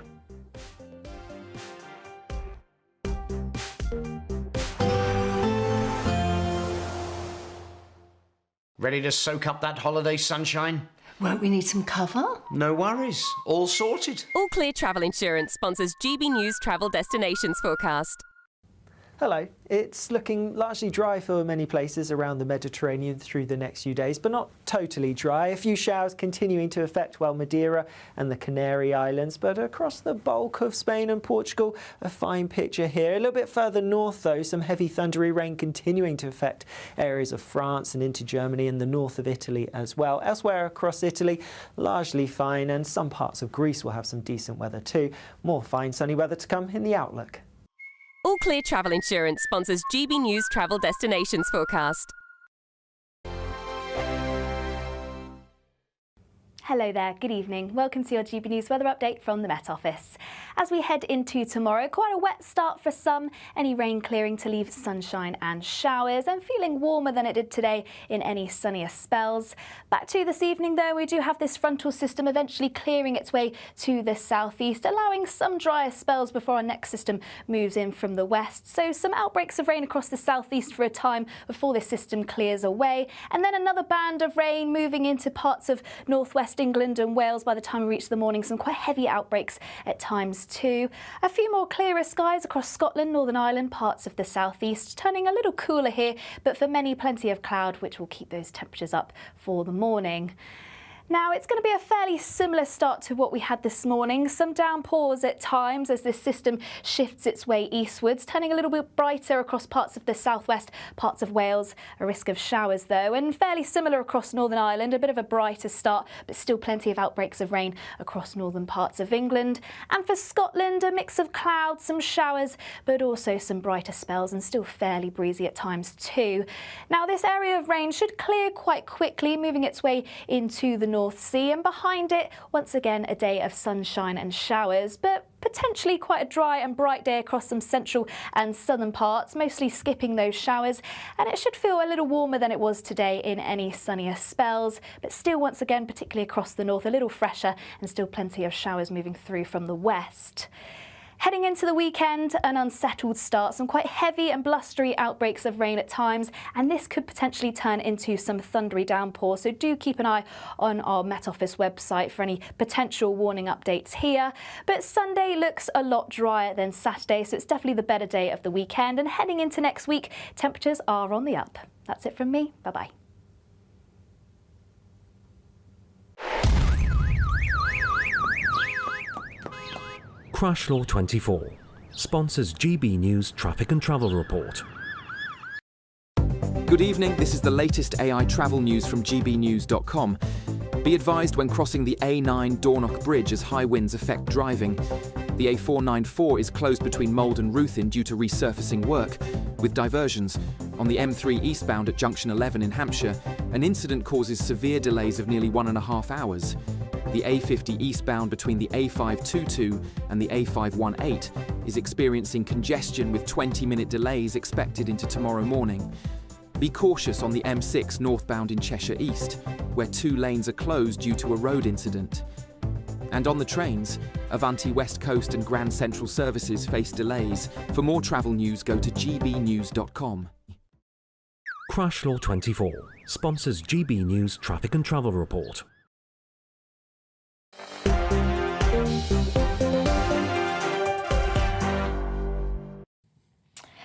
Ready to soak up that holiday sunshine?
Won't we need some cover?
No worries, all sorted.
All Clear Travel Insurance sponsors GB News Travel Destinations Forecast.
Hello. It's looking largely dry for many places around the Mediterranean through the next few days, but not totally dry. A few showers continuing to affect, well, Madeira and the Canary Islands, but across the bulk of Spain and Portugal, a fine picture here. A little bit further north, though, some heavy thundery rain continuing to affect areas of France and into Germany and the north of Italy as well. Elsewhere across Italy, largely fine, and some parts of Greece will have some decent weather too. More fine sunny weather to come in the Outlook.
All Clear Travel Insurance sponsors GB News Travel Destinations Forecast.
Hello there, good evening. Welcome to your GB News weather update from the Met Office. As we head into tomorrow, quite a wet start for some, any rain clearing to leave sunshine and showers, and feeling warmer than it did today in any sunnier spells. Back to this evening though, we do have this frontal system eventually clearing its way to the southeast, allowing some drier spells before our next system moves in from the west. So some outbreaks of rain across the southeast for a time before this system clears away, and then another band of rain moving into parts of northwest England and Wales by the time we reach the morning. Some quite heavy outbreaks at times too. A few more clearer skies across Scotland, Northern Ireland, parts of the southeast, turning a little cooler here, but for many plenty of cloud, which will keep those temperatures up for the morning. Now, it's going to be a fairly similar start to what we had this morning. Some downpours at times as this system shifts its way eastwards, turning a little bit brighter across parts of the southwest, parts of Wales. A risk of showers, though, and fairly similar across Northern Ireland. A bit of a brighter start, but still plenty of outbreaks of rain across northern parts of England. And for Scotland, a mix of clouds, some showers, but also some brighter spells and still fairly breezy at times too. Now, this area of rain should clear quite quickly, moving its way into the North Sea, and behind it, once again, a day of sunshine and showers, but potentially quite a dry and bright day across some central and southern parts, mostly skipping those showers, and it should feel a little warmer than it was today in any sunnier spells, but still, once again, particularly across the north, a little fresher and still plenty of showers moving through from the west. Heading into the weekend, an unsettled start, some quite heavy and blustery outbreaks of rain at times, and this could potentially turn into some thundery downpours, so do keep an eye on our Met Office website for any potential warning updates here. But Sunday looks a lot drier than Saturday, so it's definitely the better day of the weekend, and heading into next week, temperatures are on the up. That's it from me. Bye-bye.
Crash Law 24 sponsors GB News Traffic and Travel Report.
Good evening, this is the latest AI travel news from gbnews.com. Be advised when crossing the A9 Dornoch Bridge as high winds affect driving. The A494 is closed between Mould and Ruthin due to resurfacing work, with diversions. On the M3 eastbound at Junction 11 in Hampshire, an incident causes severe delays of nearly 1.5 hours. The A50 eastbound between the A522 and the A518 is experiencing congestion with 20-minute delays expected into tomorrow morning. Be cautious on the M6 northbound in Cheshire East, where 2 lanes are closed due to a road incident. And on the trains, Avanti West Coast and Grand Central services face delays. For more travel news, go to gbnews.com.
Crash Law 24 sponsors GB News Traffic and Travel Report.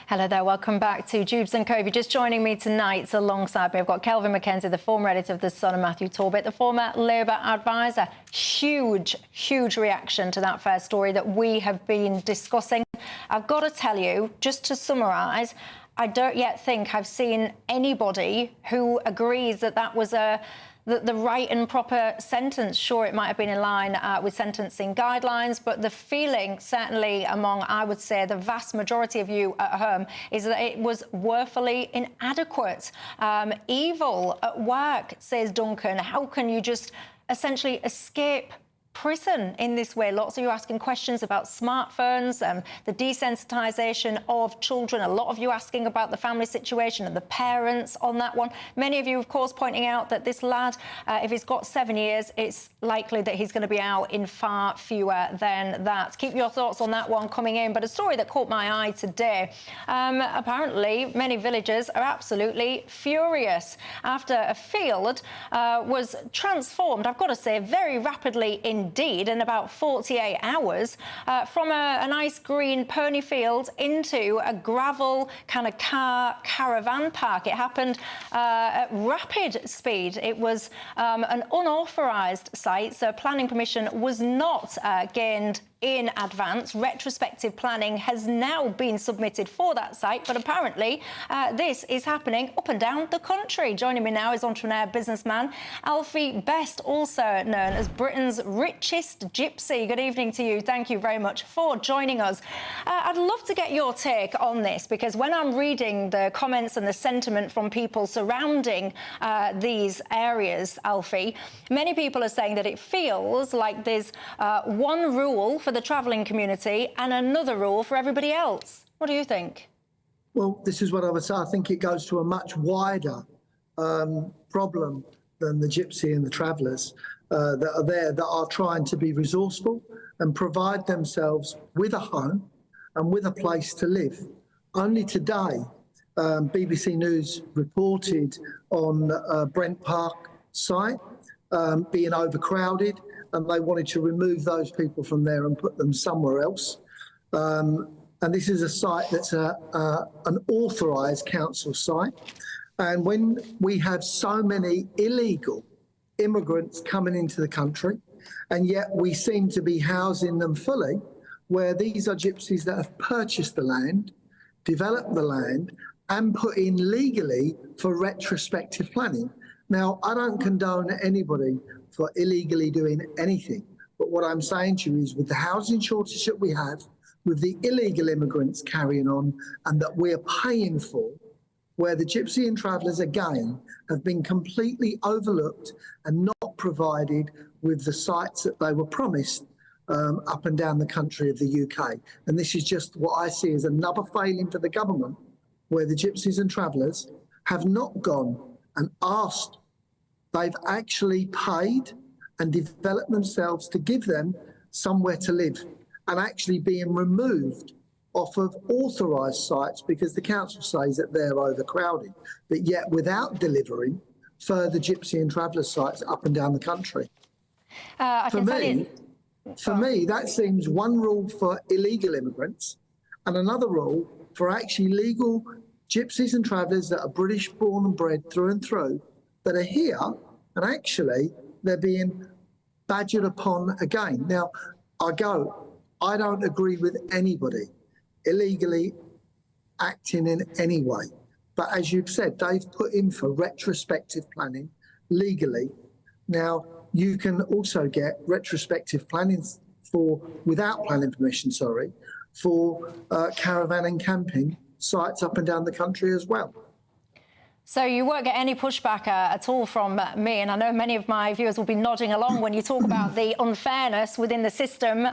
Hello there, welcome back to Dewbs and Co. If you're just joining me tonight, alongside me, I've got Kelvin McKenzie, the former editor of The Sun, and Matthew Talbot, the former Labour advisor. Huge reaction to that first story that we have been discussing. I've got to tell you, just to summarise, I don't yet think I've seen anybody who agrees that that was the right and proper sentence. Sure, it might have been in line with sentencing guidelines, but the feeling, certainly among, I would say, the vast majority of you at home, is that it was woefully inadequate. Evil at work, says Duncan. How can you just essentially escape prison in this way? Lots of you asking questions about smartphones, the desensitisation of children. A lot of you asking about the family situation and the parents on that one. Many of you, of course, pointing out that this lad, if he's got 7 years, it's likely that he's going to be out in far fewer than that. Keep your thoughts on that one coming in. But a story that caught my eye today. Apparently, many villagers are absolutely furious after a field was transformed, I've got to say, very rapidly indeed, in about 48 hours, from a nice green perny field into a gravel kind of caravan park. It happened at rapid speed. It was an unauthorised site, so planning permission was not gained in advance. Retrospective planning has now been submitted for that site, but apparently this is happening up and down the country. Joining me now is entrepreneur, businessman Alfie Best, also known as Britain's richest gypsy. Good evening to you. Thank you very much for joining us. I'd love to get your take on this, because when I'm reading the comments and the sentiment from people surrounding these areas, Alfie, many people are saying that it feels like there's one rule for the travelling community and another rule for everybody else. What do you think?
Well, this is what I would say. I think it goes to a much wider problem than the gypsy and the travellers that are there, that are trying to be resourceful and provide themselves with a home and with a place to live. Only today, BBC News reported on Brent Park site being overcrowded, and they wanted to remove those people from there and put them somewhere else. And this is a site that's an authorised council site. And when we have so many illegal immigrants coming into the country, and yet we seem to be housing them fully, where these are gypsies that have purchased the land, developed the land, and put in legally for retrospective planning. Now, I don't condone anybody for illegally doing anything, but what I'm saying to you is with the housing shortage that we have, with the illegal immigrants carrying on and that we're paying for, where the gypsy and travellers again have been completely overlooked and not provided with the sites that they were promised up and down the country of the UK. And this is just what I see as another failing for the government, where the gypsies and travellers have not gone and asked. They've actually paid and developed themselves to give them somewhere to live, and actually being removed off of authorised sites because the council says that they're overcrowded, but yet without delivering further gypsy and traveller sites up and down the country. For me, that seems one rule for illegal immigrants and another rule for actually legal gypsies and travellers that are British born and bred through and through, that are here and actually they're being badgered upon again. Now, I don't agree with anybody illegally acting in any way. But as you've said, they've put in for retrospective planning legally. Now, you can also get retrospective planning without planning permission, for caravan and camping sites up and down the country as well.
So you won't get any pushback at all from me, and I know many of my viewers will be nodding along when you talk about the unfairness within the system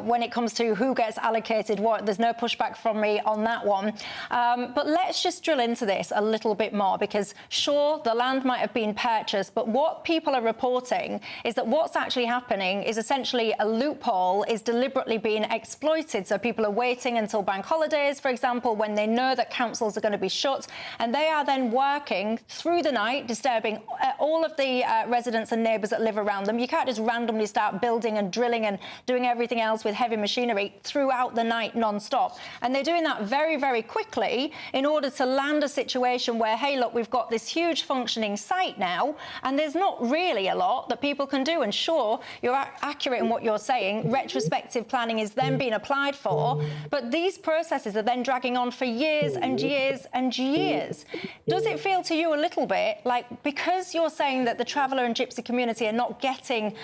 when it comes to who gets allocated what. There's no pushback from me on that one. But let's just drill into this a little bit more, because sure, the land might have been purchased, but what people are reporting is that what's actually happening is essentially a loophole is deliberately being exploited. So people are waiting until bank holidays, for example, when they know that councils are going to be shut, and they are then working through the night, disturbing all of the residents and neighbours that live around them. You can't just randomly start building and drilling and doing everything else with heavy machinery throughout the night non-stop. And they're doing that very, very quickly in order to land a situation where, hey, look, we've got this huge functioning site now, and there's not really a lot that people can do. And sure, you're accurate in what you're saying. Retrospective planning is then being applied for, but these processes are then dragging on for years and years and years. Does it feel to you a little bit like, because you're saying that the traveller and gypsy community are not getting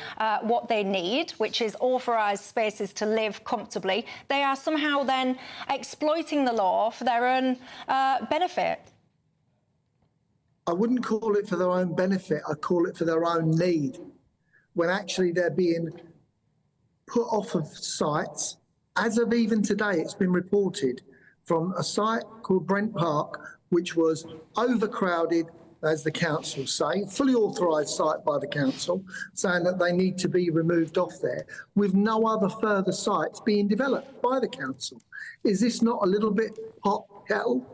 what they need, which is authorised spaces to live comfortably, they are somehow then exploiting the law for their own benefit?
I wouldn't call it for their own benefit, I'd call it for their own need, when actually they're being put off of sites. As of even today, it's been reported from a site called Brent Park, which was overcrowded, as the council say, fully authorised site by the council, saying that they need to be removed off there, with no other further sites being developed by the council. Is this not a little bit hot kettle?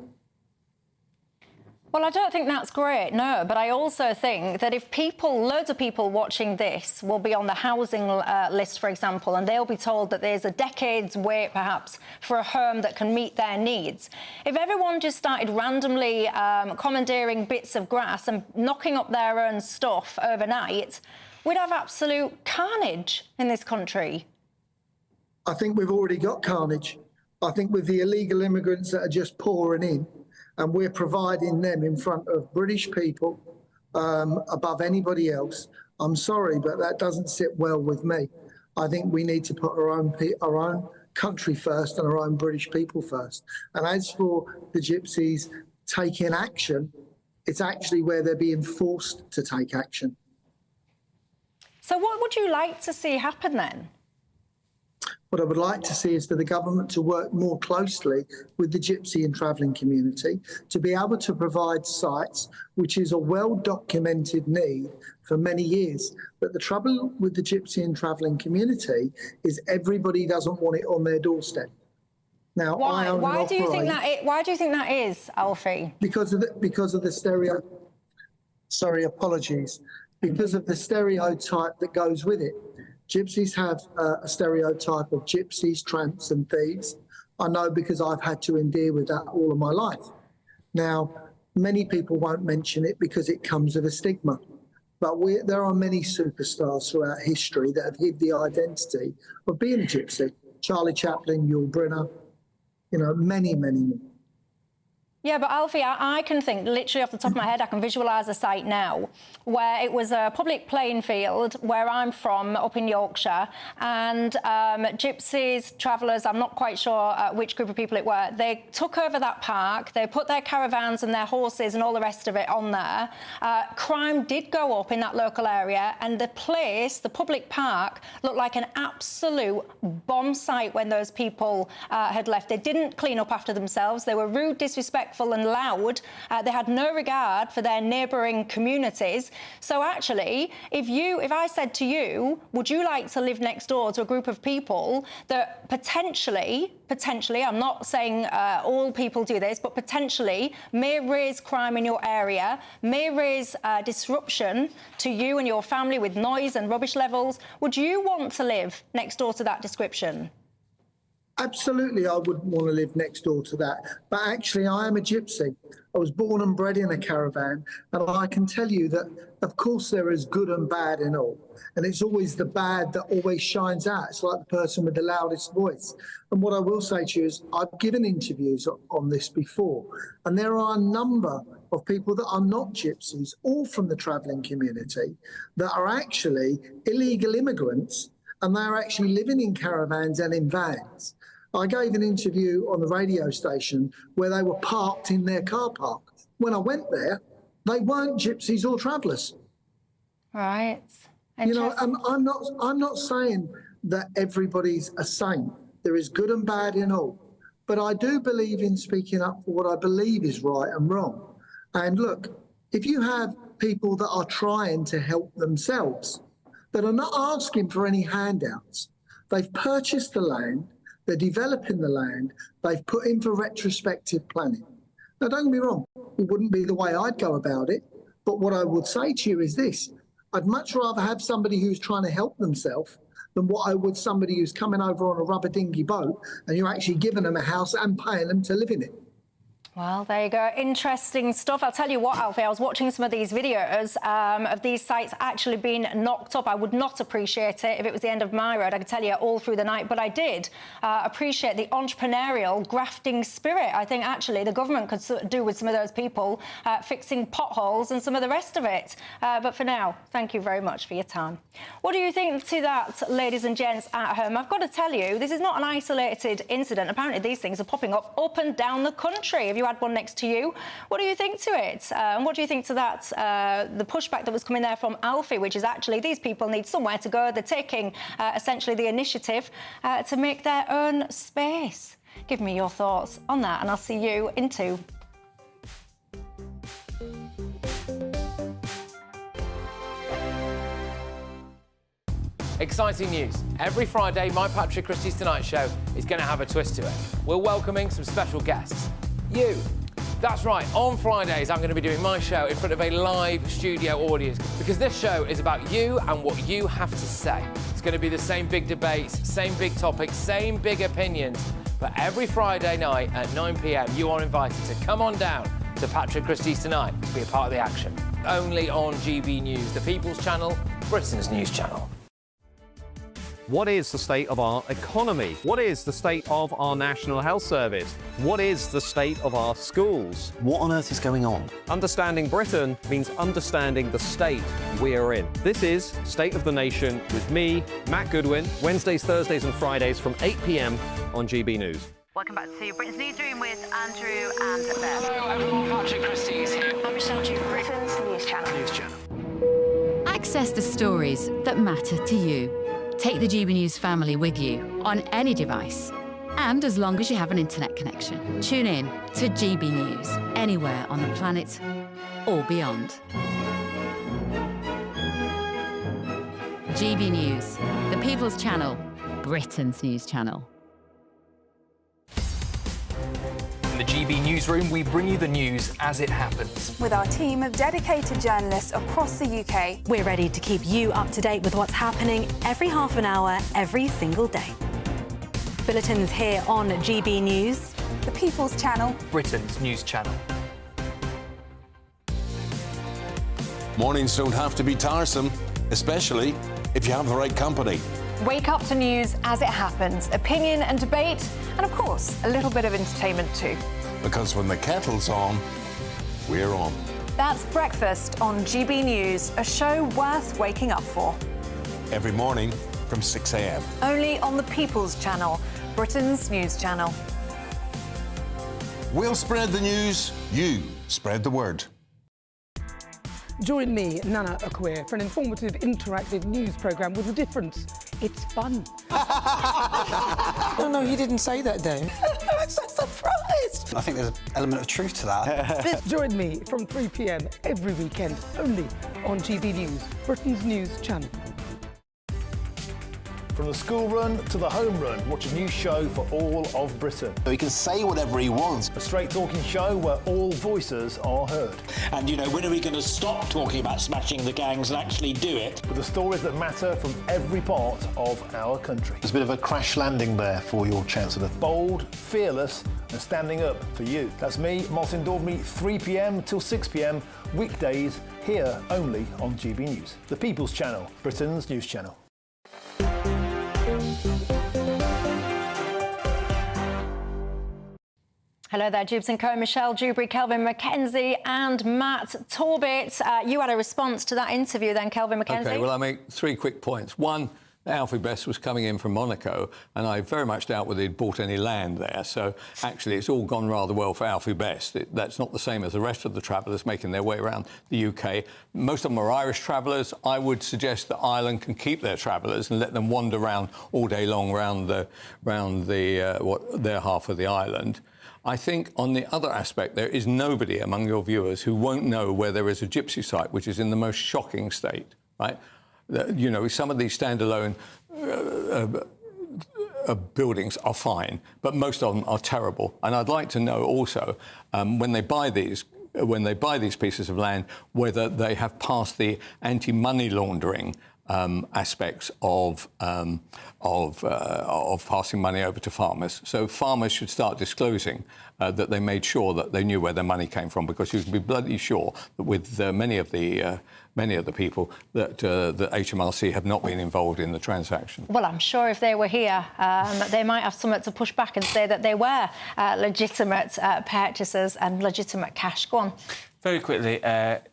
Well, I don't think that's great, no, but I also think that if loads of people watching this will be on the housing list, for example, and they'll be told that there's a decade's wait, perhaps, for a home that can meet their needs. If everyone just started randomly commandeering bits of grass and knocking up their own stuff overnight, we'd have absolute carnage in this country.
I think we've already got carnage. I think with the illegal immigrants that are just pouring in, and we're providing them in front of British people above anybody else. I'm sorry, but that doesn't sit well with me. I think we need to put our own country first and our own British people first. And as for the gypsies taking action, it's actually where they're being forced to take action.
So what would you like to see happen then?
What I would like to see is for the government to work more closely with the gypsy and travelling community to be able to provide sites, which is a well-documented need for many years. But the trouble with the gypsy and travelling community is everybody doesn't want it on their doorstep. Now,
why do you think that is, Alfie?
Because of the stereotype that goes with it. Gypsies have a stereotype of gypsies, tramps and thieves. I know because I've had to deal with that all of my life. Now, many people won't mention it because it comes with a stigma. But there are many superstars throughout history that have hid the identity of being a gypsy. Charlie Chaplin, Yul Brynner, many, many more.
Yeah, but Alfie, I can think, literally off the top of my head, I can visualise a site now where it was a public playing field where I'm from, up in Yorkshire, and gypsies, travellers, I'm not quite sure which group of people it were, they took over that park, they put their caravans and their horses and all the rest of it on there. Crime did go up in that local area, and the place, the public park, looked like an absolute bomb site when those people had left. They didn't clean up after themselves, they were rude, disrespectful and loud. They had no regard for their neighbouring communities. So actually, if I said to you, would you like to live next door to a group of people that potentially, I'm not saying all people do this, but potentially may raise crime in your area, may raise disruption to you and your family with noise and rubbish levels, would you want to live next door to that description?
Absolutely, I wouldn't want to live next door to that. But actually, I am a gypsy. I was born and bred in a caravan, and I can tell you that, of course, there is good and bad in all. And it's always the bad that always shines out. It's like the person with the loudest voice. And what I will say to you is I've given interviews on this before, and there are a number of people that are not gypsies, all from the travelling community, that are actually illegal immigrants, and they're actually living in caravans and in vans. I gave an interview on the radio station where they were parked in their car park. When I went there, they weren't gypsies or travellers.
Right.
I'm not saying that everybody's a saint. There is good and bad in all. But I do believe in speaking up for what I believe is right and wrong. And look, if you have people that are trying to help themselves, that are not asking for any handouts, they've purchased the land, they're developing the land, they've put in for retrospective planning. Now, don't get me wrong, it wouldn't be the way I'd go about it, but what I would say to you is this: I'd much rather have somebody who's trying to help themselves than what I would somebody who's coming over on a rubber dinghy boat and you're actually giving them a house and paying them to live in it.
Well, there you go. Interesting stuff. I'll tell you what, Alfie, I was watching some of these videos of these sites actually being knocked up. I would not appreciate it if it was the end of my road. I could tell you all through the night, but I did appreciate the entrepreneurial, grafting spirit. I think actually the government could do with some of those people fixing potholes and some of the rest of it. But for now, thank you very much for your time. What do you think to that, ladies and gents at home? I've got to tell you, this is not an isolated incident. Apparently these things are popping up and down the country. Have you had one next to you? What do you think to it? And what do you think to that, the pushback that was coming there from Alfie, which is actually these people need somewhere to go. They're taking essentially the initiative to make their own space. Give me your thoughts on that, and I'll see you in 2.
Exciting news. Every Friday, my Patrick Christie's Tonight Show is going to have a twist to it. We're welcoming some special guests. You. That's right, on Fridays I'm going to be doing my show in front of a live studio audience because this show is about you and what you have to say. It's going to be the same big debates, same big topics, same big opinions. But every Friday night at 9 p.m, you are invited to come on down to Patrick Christie's Tonight to be a part of the action. Only on GB News, the People's Channel, Britain's news channel.
What is the state of our economy? What is the state of our National Health Service? What is the state of our schools?
What on earth is going on?
Understanding Britain means understanding the state we are in. This is State of the Nation with me, Matt Goodwin, Wednesdays, Thursdays and Fridays from 8 p.m. on GB News.
Welcome back to Britain's Newsroom with Andrew and Beth.
Hello everyone, Patrick Christie is here.
I'm Michelle Dewberry, Britain's News Channel.
Access the stories that matter to you. Take the GB News family with you on any device. And as long as you have an internet connection, tune in to GB News anywhere on the planet or beyond. GB News, the People's Channel, Britain's news channel.
In the GB Newsroom, we bring you the news as it happens.
With our team of dedicated journalists across the UK,
we're ready to keep you up to date with what's happening every half an hour, every single day. Bulletins here on GB News,
the People's Channel,
Britain's news channel.
Mornings don't have to be tiresome, especially if you have the right company.
Wake up to news as it happens, opinion and debate, and of course, a little bit of entertainment too.
Because when the kettle's on, we're on.
That's Breakfast on GB News, a show worth waking up for.
Every morning from 6 a.m.
Only on the People's Channel, Britain's news channel.
We'll spread the news, you spread the word.
Join me, Nana Akwe, for an informative, interactive news programme with a difference. It's fun.
No, he didn't say that, Dave.
I'm so surprised.
I think there's an element of truth to that.
Join me from 3 p.m. every weekend, only on GB News, Britain's news channel.
From the school run to the home run, watch a new show for all of Britain.
So he can say whatever he wants.
A straight talking show where all voices are heard.
And, you know, when are we going to stop talking about smashing the gangs and actually do it?
With the stories that matter from every part of our country.
There's a bit of a crash landing there for your Chancellor.
Bold, fearless and standing up for you. That's me, Martin Dewbs, 3 p.m. till 6 p.m. weekdays, here only on GB News. The People's Channel, Britain's news channel.
Hello there, Dewbs and Co. Michelle Dewberry, Kelvin McKenzie and Matt Torbett. You had a response to that interview then, Kelvin McKenzie?
OK, well, I make 3 quick points. One, Alfie Best was coming in from Monaco, and I very much doubt whether he'd bought any land there. So, actually, it's all gone rather well for Alfie Best. That's not the same as the rest of the travellers making their way around the UK. Most of them are Irish travellers. I would suggest that Ireland can keep their travellers and let them wander around all day long around their half of the island. I think on the other aspect, there is nobody among your viewers who won't know where there is a gypsy site, which is in the most shocking state, right? You know, some of these standalone buildings are fine, but most of them are terrible. And I'd like to know also, when they buy these pieces of land, whether they have passed the anti-money laundering aspects of passing money over to farmers. So farmers should start disclosing that they made sure that they knew where their money came from, because you can be bloody sure that with many of the people that HMRC have not been involved in the transaction.
Well, I'm sure if they were here, they might have something to push back and say that they were legitimate purchasers and legitimate cash. Go on.
Very quickly,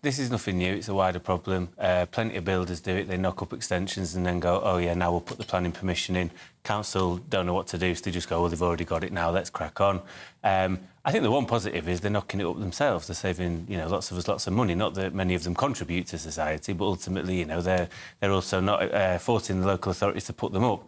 this is nothing new. It's a wider problem. Plenty of builders do it. They knock up extensions and then go, oh, yeah, now we'll put the planning permission in. Council don't know what to do, so they just go, well, they've already got it now, let's crack on. I think the one positive is they're knocking it up themselves. They're saving, you know, lots of us lots of money. Not that many of them contribute to society, but ultimately, you know, they're also not forcing the local authorities to put them up.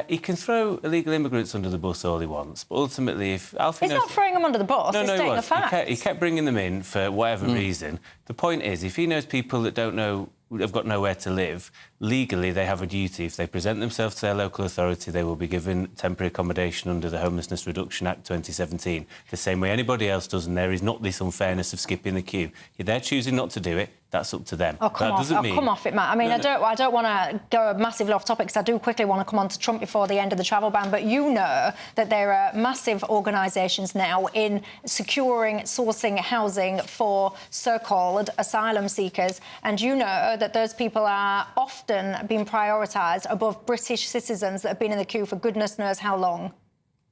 He can throw illegal immigrants under the bus all he wants, but ultimately, if Alfie
He's not throwing them under the bus, he's stating the facts.
He kept bringing them in for whatever reason. The point is, if he knows people that have got nowhere to live, legally they have a duty. If they present themselves to their local authority, they will be given temporary accommodation under the Homelessness Reduction Act 2017, the same way anybody else does, and there is not this unfairness of skipping the queue. If they're choosing not to do it, that's up to them.
Oh, come off it, Matt. I mean, I don't want to go massively off topic, because I do quickly want to come on to Trump before the end of the travel ban, but you know that there are massive organisations now in securing, sourcing housing for so-called asylum seekers, and you know that those people are often being prioritised above British citizens that have been in the queue for goodness knows how long.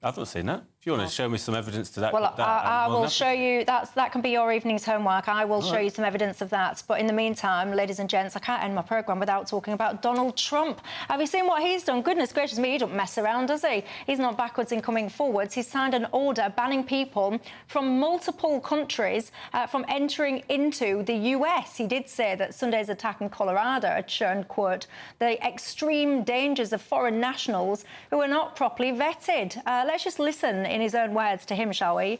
I've not seen that. If you want to show me some evidence to that...
Well, I will show you. That can be your evening's homework. I will show you some evidence of that. But in the meantime, ladies and gents, I can't end my programme without talking about Donald Trump. Have you seen what he's done? Goodness gracious me, he don't mess around, does he? He's not backwards in coming forwards. He's signed an order banning people from multiple countries from entering into the US. He did say that Sunday's attack in Colorado had shown, quote, the extreme dangers of foreign nationals who are not properly vetted. Let's just listen in his own words to him, shall we?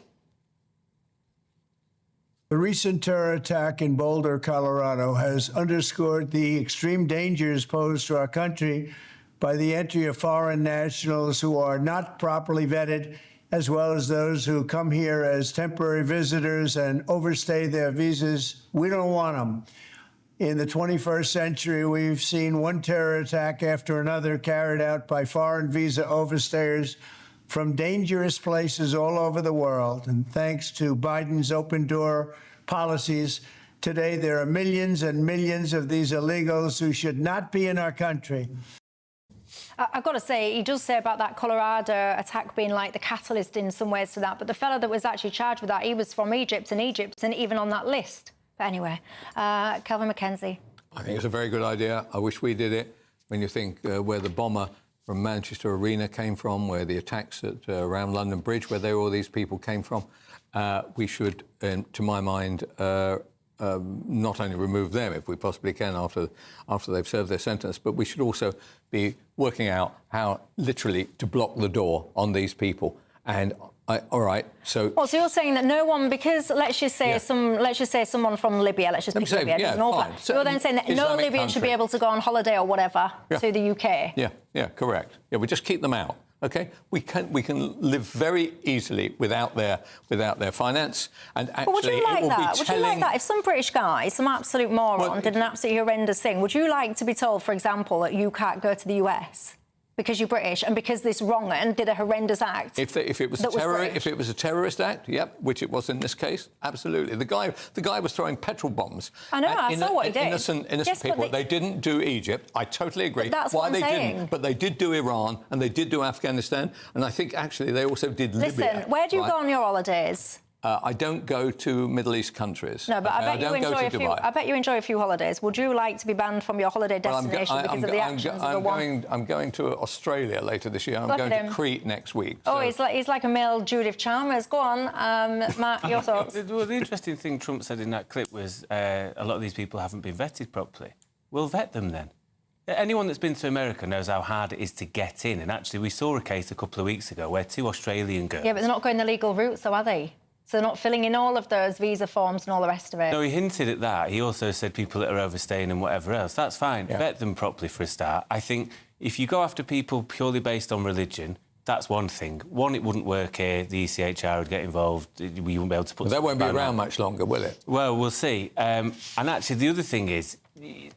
The recent terror attack in Boulder, Colorado, has underscored the extreme dangers posed to our country by the entry of foreign nationals who are not properly vetted, as well as those who come here as temporary visitors and overstay their visas. We don't want them. In the 21st century, we've seen one terror attack after another carried out by foreign visa overstayers from dangerous places all over the world. And thanks to Biden's open door policies, Today, there are millions and millions of these illegals who should not be in our country.
I've got to say, he does say about that Colorado attack being like the catalyst in some ways to that, but the fellow that was actually charged with that, he was from Egypt, and Egypt isn't even on that list. But anyway, Kelvin McKenzie.
I think it's a very good idea. I wish we did it. When you think where the bomber from Manchester Arena came from, where the attacks at around London Bridge, where all these people came from, we should, to my mind, not only remove them if we possibly can after they've served their sentence, but we should also be working out how literally to block the door on these people. And all right, so.
Well, so you're saying that no one, because let's just say someone from Libya, let's just pick Libya,
yeah, fine. So
you're then saying that no Libyan should be able to go on holiday or whatever to the UK.
Yeah, correct. Yeah, we just keep them out. OK, we can live very easily without their finance, and actually,
but would you like that?
Would
you like that if some British guy, some absolute moron, did an absolutely horrendous thing? Would you like to be told, for example, that you can't go to the US because you're British and because this wrong'un did a horrendous act?
If it was a terrorist act, yep, which it was in this case, absolutely. The guy was throwing petrol bombs.
I know. I saw what he did.
Innocent people. They didn't do Egypt. I totally agree.
But that's why
they
saying.
didn't. But they did do Iran and they did do Afghanistan, and I think actually they also did Libya.
Listen, where do you go on your holidays?
I don't go to Middle East countries.
No, but I bet you enjoy a few holidays. Would you like to be banned from your holiday destination because of the actions of the one?
I'm going to Australia later this year. I'm going to Crete next week.
Oh, he's like a male Judith Chalmers. Go on, Matt, your thoughts?
Well, the interesting thing Trump said in that clip was a lot of these people haven't been vetted properly. We'll vet them then. Anyone that's been to America knows how hard it is to get in. And actually, we saw a case a couple of weeks ago where 2 Australian girls...
Yeah, but they're not going the legal route, so are they? So they're not filling in all of those visa forms and all the rest of it.
No, he hinted at that. He also said people that are overstaying and whatever else. That's fine. Yeah. Vet them properly for a start. I think if you go after people purely based on religion, that's one thing. One, it wouldn't work here. The ECHR would get involved. We wouldn't be able to put...
But that won't be around much longer, will it?
Well, we'll see. And actually, the other thing is,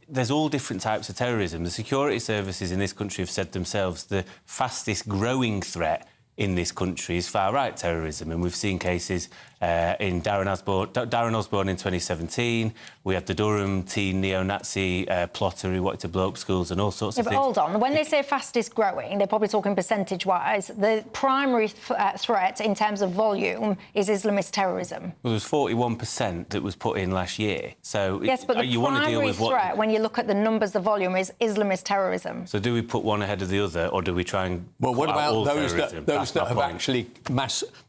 there's all different types of terrorism. The security services in this country have said themselves the fastest growing threat in this country is far-right terrorism, and we've seen cases in Darren Osborne in 2017. We had the Durham teen neo-Nazi plotter who wanted to blow up schools and all sorts of things.
But hold on, when they say fastest growing, they're probably talking percentage-wise. The primary threat in terms of volume is Islamist terrorism.
Well, there was 41% that was put in last year. So
yes, but the primary threat, when you look at the numbers, the volume is Islamist terrorism.
So do we put one ahead of the other, or do we try and...
Well, what about
all
those that have actually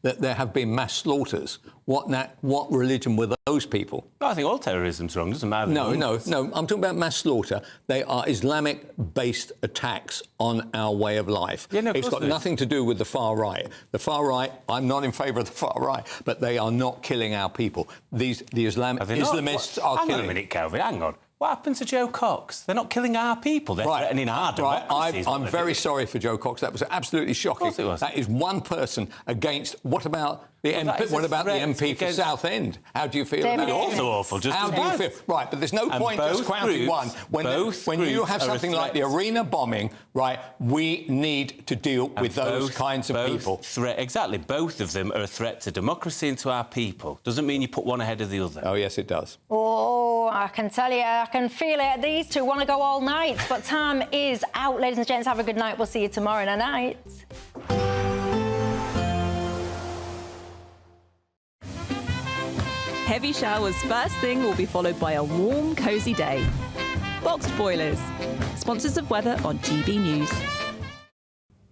that there have been mass slaughters? What religion were those people?
I think all terrorism's wrong. Doesn't matter.
No. I'm talking about mass slaughter. They are Islamic-based attacks on our way of life.
Yeah, no,
it's got nothing to do with the far right. The far right, I'm not in favour of the far right, but they are not killing our people. The Islamists are killing.
Hang on a minute, Kelvin. Hang on. What happened to Joe Cox? They're not killing our people. They're threatening our democracy.
I'm very sorry for Joe Cox. That was absolutely shocking.
Of course it was.
That is one person against... What about the MP? What about the MP for Southend? How do you feel about it?
Also awful.
How do you feel? Right, but there's no point just crowning one. When you have something like the arena bombing, right, we need to deal with those kinds of people.
Exactly. Both of them are a threat to democracy and to our people. Doesn't mean you put one ahead of the other.
Oh, yes, it does.
Oh, I can tell you, I can feel it. These two want to go all night, but time is out. Ladies and gents, have a good night. We'll see you tomorrow night.
Heavy showers first thing will be followed by a warm, cosy day. Boxed boilers. Sponsors of weather on GB News.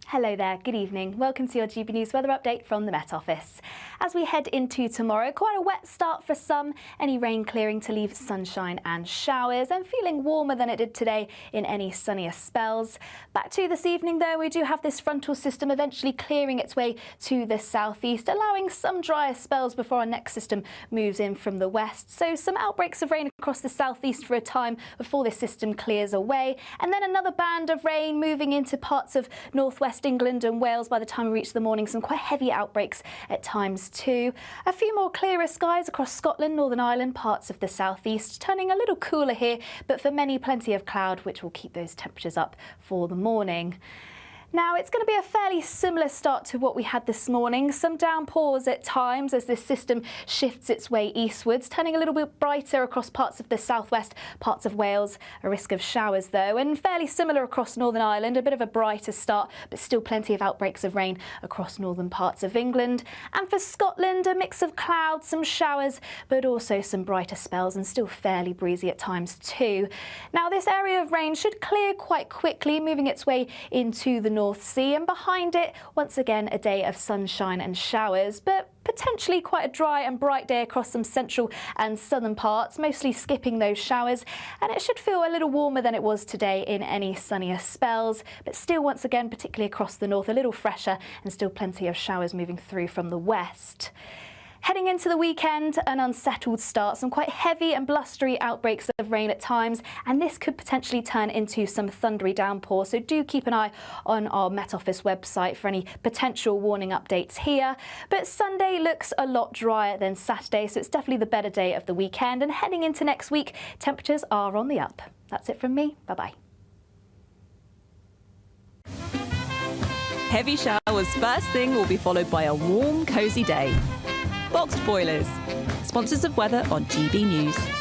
Hello there, good evening. Welcome to your GB News weather update from the Met Office. As we head into tomorrow, quite a wet start for some, any rain clearing to leave sunshine and showers, and feeling warmer than it did today in any sunnier spells. Back to this evening though, we do have this frontal system eventually clearing its way to the southeast, allowing some drier spells before our next system moves in from the west. So some outbreaks of rain across the southeast for a time before this system clears away, and then another band of rain moving into parts of northwest England and Wales by the time we reach the morning. Some quite heavy outbreaks at times too. A few more clearer skies across Scotland, Northern Ireland, parts of the southeast, turning a little cooler here, but for many plenty of cloud, which will keep those temperatures up for the morning. Now, it's going to be a fairly similar start to what we had this morning. Some downpours at times as this system shifts its way eastwards, turning a little bit brighter across parts of the southwest, parts of Wales. A risk of showers, though, and fairly similar across Northern Ireland. A bit of a brighter start, but still plenty of outbreaks of rain across northern parts of England. And for Scotland, a mix of clouds, some showers, but also some brighter spells and still fairly breezy at times too. Now, this area of rain should clear quite quickly, moving its way into the North Sea, and behind it, once again, a day of sunshine and showers, but potentially quite a dry and bright day across some central and southern parts, mostly skipping those showers, and it should feel a little warmer than it was today in any sunnier spells, but still, once again, particularly across the north, a little fresher and still plenty of showers moving through from the west. Heading into the weekend, an unsettled start, some quite heavy and blustery outbreaks of rain at times, and this could potentially turn into some thundery downpour, so do keep an eye on our Met Office website for any potential warning updates here. But Sunday looks a lot drier than Saturday, so it's definitely the better day of the weekend, and heading into next week, temperatures are on the up. That's it from me. Bye-bye.
Heavy showers first thing will be followed by a warm, cosy day. Boxed boilers, sponsors of weather on GB News.